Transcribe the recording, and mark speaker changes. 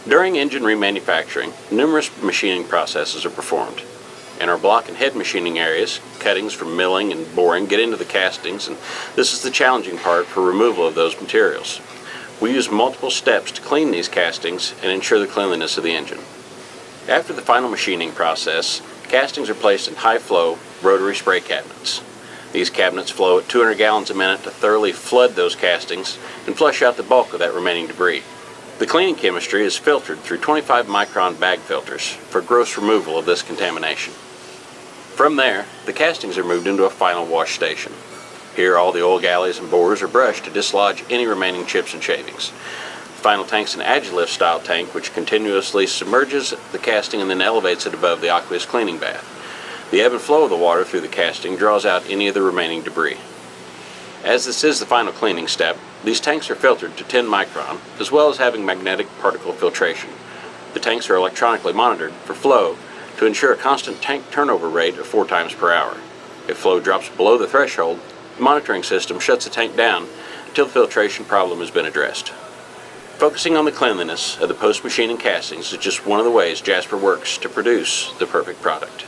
Speaker 1: During engine remanufacturing, numerous machining processes are performed. In our block and head machining areas, cuttings from milling and boring get into the castings, and this is the challenging part for removal of those materials. We use multiple steps to clean these castings and ensure the cleanliness of the engine. After the final machining process, castings are placed in high-flow rotary spray cabinets. These cabinets flow at 200 gallons a minute to thoroughly flood those castings and flush out the bulk of that remaining debris. The cleaning chemistry is filtered through 25 micron bag filters for gross removal of this contamination. From there, the castings are moved into a final wash station. Here, all the oil galleys and bores are brushed to dislodge any remaining chips and shavings. The final tank's an Agilift style tank which continuously submerges the casting and then elevates it above the aqueous cleaning bath. The ebb and flow of the water through the casting draws out any of the remaining debris. As this is the final cleaning step, these tanks are filtered to 10 micron, as well as having magnetic particle filtration. The tanks are electronically monitored for flow to ensure a constant tank turnover rate of 4 times per hour. If flow drops below the threshold, the monitoring system shuts the tank down until the filtration problem has been addressed. Focusing on the cleanliness of the post-machining castings is just one of the ways Jasper works to produce the perfect product.